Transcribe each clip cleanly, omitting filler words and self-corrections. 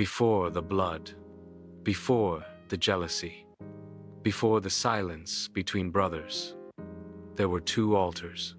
Before the blood, before the jealousy, before the silence between brothers, there were two altars.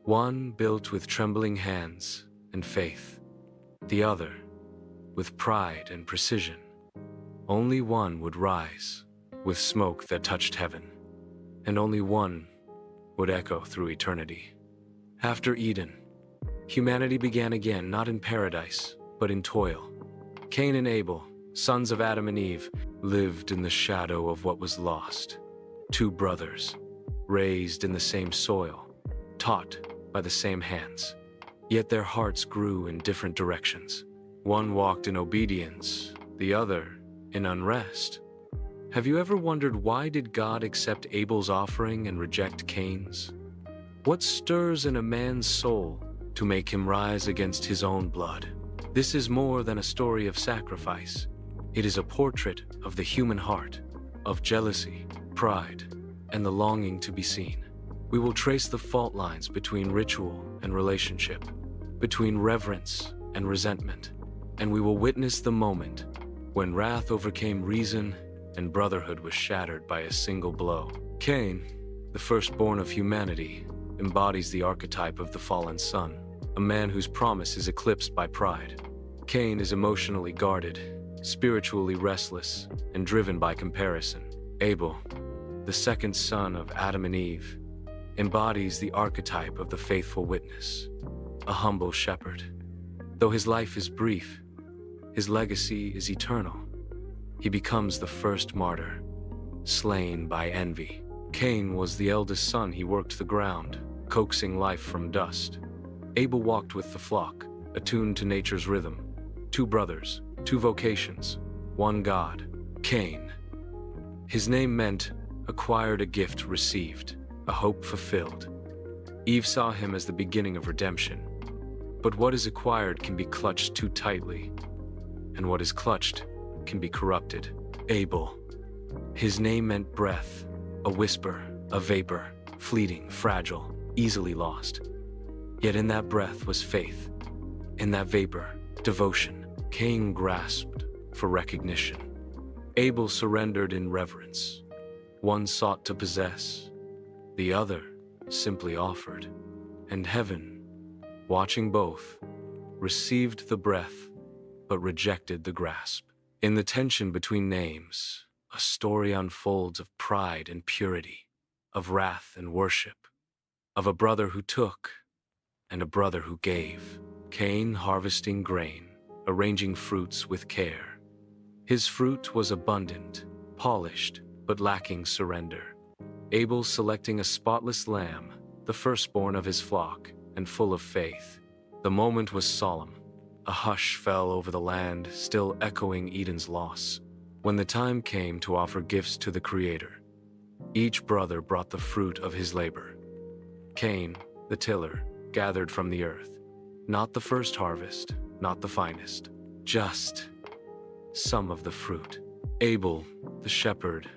One built with trembling hands and faith, the other with pride and precision. Only one would rise with smoke that touched heaven, and only one would echo through eternity. After Eden, humanity began again, not in paradise, but in toil. Cain and Abel, sons of Adam and Eve, lived in the shadow of what was lost. Two brothers, raised in the same soil, taught by the same hands. Yet their hearts grew in different directions. One walked in obedience, the other in unrest. Have you ever wondered, why did God accept Abel's offering and reject Cain's? What stirs in a man's soul to make him rise against his own blood? This is more than a story of sacrifice. It is a portrait of the human heart, of jealousy, pride, and the longing to be seen. We will trace the fault lines between ritual and relationship, between reverence and resentment, and we will witness the moment when wrath overcame reason and brotherhood was shattered by a single blow. Cain, the firstborn of humanity, embodies the archetype of the fallen son, a man whose promise is eclipsed by pride. Cain is emotionally guarded, spiritually restless, and driven by comparison. Abel, the second son of Adam and Eve, embodies the archetype of the faithful witness, a humble shepherd. Though his life is brief, his legacy is eternal. He becomes the first martyr, slain by envy. Cain was the eldest son. He worked the ground, coaxing life from dust. Abel walked with the flock, attuned to nature's rhythm. Two brothers, two vocations, one God. Cain. His name meant acquired, a gift received, a hope fulfilled. Eve saw him as the beginning of redemption. But what is acquired can be clutched too tightly, and what is clutched can be corrupted. Abel. His name meant breath, a whisper, a vapor, fleeting, fragile, easily lost. Yet in that breath was faith. In that vapor, devotion. Cain grasped for recognition. Abel surrendered in reverence. One sought to possess, the other simply offered. And heaven, watching both, received the breath, but rejected the grasp. In the tension between names, a story unfolds of pride and purity, of wrath and worship, of a brother who took and a brother who gave. Cain harvesting grain, arranging fruits with care. His fruit was abundant, polished, but lacking surrender. Abel selecting a spotless lamb, the firstborn of his flock, and full of faith. The moment was solemn. A hush fell over the land, still echoing Eden's loss. When the time came to offer gifts to the Creator, each brother brought the fruit of his labor. Cain, the tiller, gathered from the earth. Not the first harvest, not the finest, just some of the fruit. Abel, the shepherd,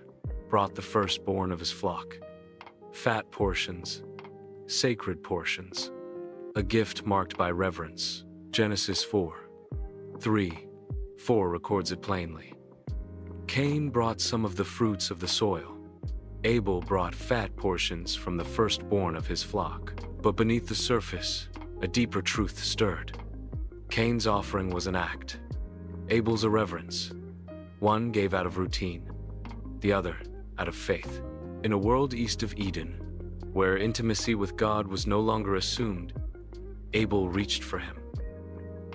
brought the firstborn of his flock. Fat portions, sacred portions, a gift marked by reverence. Genesis 4:3-4 records it plainly. Cain brought some of the fruits of the soil. Abel brought fat portions from the firstborn of his flock. But beneath the surface, a deeper truth stirred. Cain's offering was an act. Abel's a reverence. One gave out of routine, the other out of faith. In a world east of Eden, where intimacy with God was no longer assumed, Abel reached for him.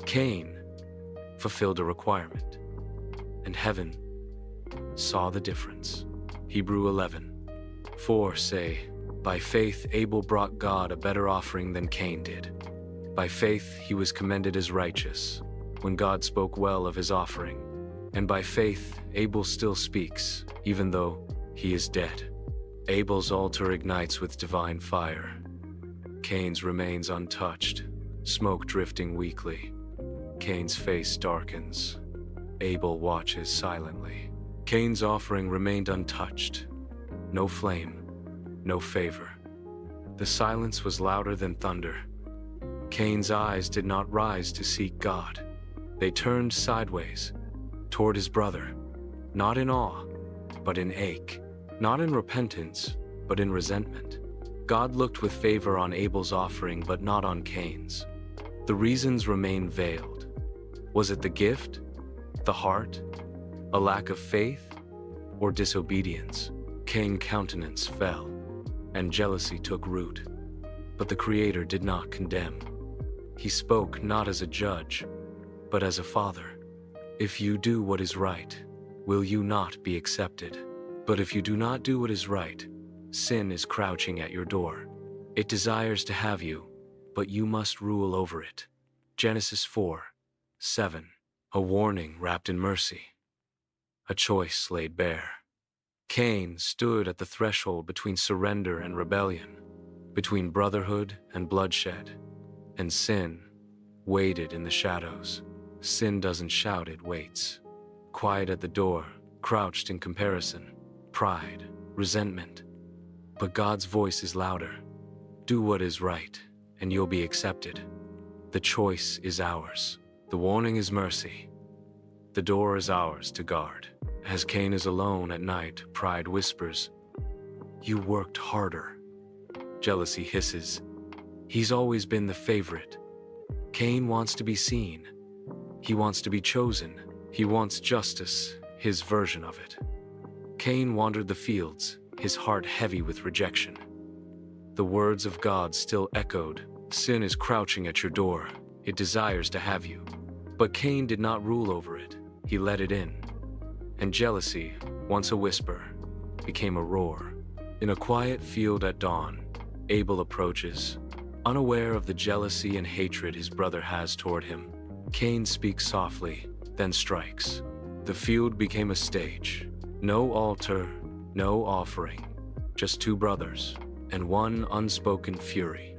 Cain fulfilled a requirement, and heaven saw the difference. Hebrews 11:4 say, by faith Abel brought God a better offering than Cain did. By faith he was commended as righteous when God spoke well of his offering. And by faith Abel still speaks, even though he is dead. Abel's altar ignites with divine fire. Cain's remains untouched, smoke drifting weakly. Cain's face darkens. Abel watches silently. Cain's offering remained untouched. No flame, no favor. The silence was louder than thunder. Cain's eyes did not rise to seek God. They turned sideways, toward his brother, not in awe, but in ache, not in repentance, but in resentment. God looked with favor on Abel's offering, but not on Cain's. The reasons remain veiled. Was it the gift, the heart, a lack of faith, or disobedience? Cain's countenance fell, and jealousy took root. But the Creator did not condemn. He spoke not as a judge, but as a father. If you do what is right, will you not be accepted? But if you do not do what is right, sin is crouching at your door. It desires to have you, but you must rule over it. Genesis 4:7. A warning wrapped in mercy. A choice laid bare. Cain stood at the threshold between surrender and rebellion, between brotherhood and bloodshed, and sin waited in the shadows. Sin doesn't shout, it waits. Quiet at the door, crouched in comparison, pride, resentment. But God's voice is louder. Do what is right, and you'll be accepted. The choice is ours. The warning is mercy. The door is ours to guard. As Cain is alone at night, pride whispers, "You worked harder." Jealousy hisses, "He's always been the favorite." Cain wants to be seen. He wants to be chosen. He wants justice, his version of it. Cain wandered the fields, his heart heavy with rejection. The words of God still echoed, "Sin is crouching at your door. It desires to have you." But Cain did not rule over it. He let it in. And jealousy, once a whisper, became a roar. In a quiet field at dawn, Abel approaches, unaware of the jealousy and hatred his brother has toward him. Cain speaks softly, then strikes. The field became a stage. No altar, no offering, just two brothers, and one unspoken fury.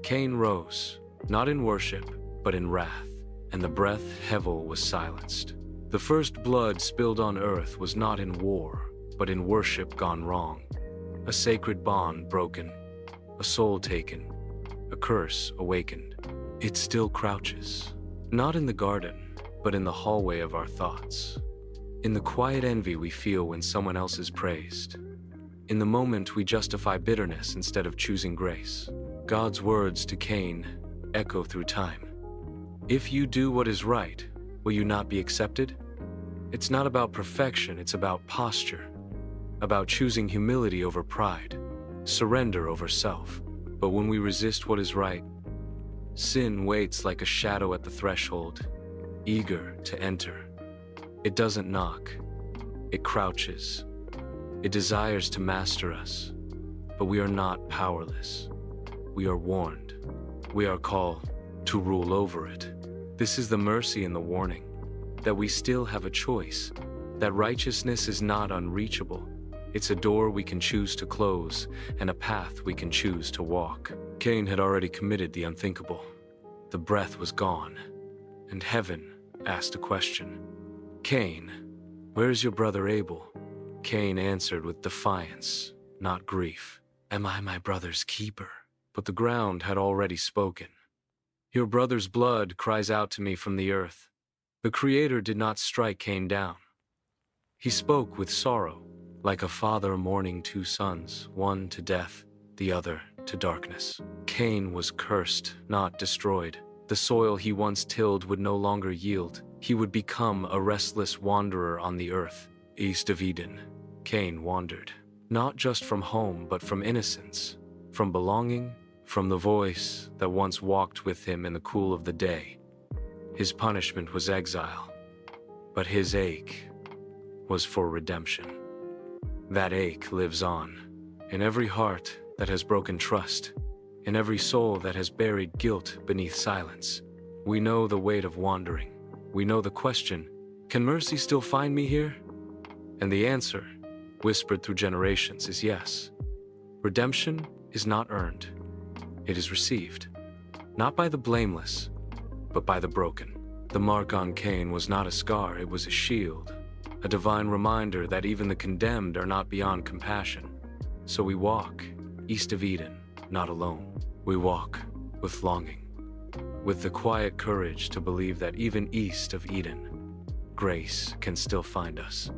Cain rose, not in worship, but in wrath, and the breath Hevel was silenced. The first blood spilled on earth was not in war, but in worship gone wrong. A sacred bond broken, a soul taken, a curse awakened. It still crouches, not in the garden, but in the hallway of our thoughts. In the quiet envy we feel when someone else is praised. In the moment we justify bitterness instead of choosing grace. God's words to Cain echo through time. If you do what is right, will you not be accepted? It's not about perfection, it's about posture. About choosing humility over pride, surrender over self. But when we resist what is right, sin waits like a shadow at the threshold, eager to enter. It doesn't knock, it crouches. It desires to master us, but we are not powerless. We are warned. We are called to rule over it. This is the mercy and the warning, that we still have a choice, that righteousness is not unreachable. It's a door we can choose to close, and a path we can choose to walk. Cain had already committed the unthinkable. The breath was gone, and heaven asked a question. Cain, where is your brother Abel? Cain answered with defiance, not grief. Am I my brother's keeper? But the ground had already spoken. Your brother's blood cries out to me from the earth. The Creator did not strike Cain down. He spoke with sorrow, like a father mourning two sons, one to death, the other to darkness. Cain was cursed, not destroyed. The soil he once tilled would no longer yield. He would become a restless wanderer on the earth. East of Eden, Cain wandered, not just from home, but from innocence, from belonging, from the voice that once walked with him in the cool of the day. His punishment was exile, but his ache was for redemption. That ache lives on, in every heart that has broken trust, in every soul that has buried guilt beneath silence. We know the weight of wandering. We know the question, can mercy still find me here? And the answer, whispered through generations, is yes. Redemption is not earned. It is received, not by the blameless, but by the broken. The mark on Cain was not a scar, it was a shield, a divine reminder that even the condemned are not beyond compassion. So we walk, east of Eden, not alone. We walk with longing, with the quiet courage to believe that even east of Eden, grace can still find us.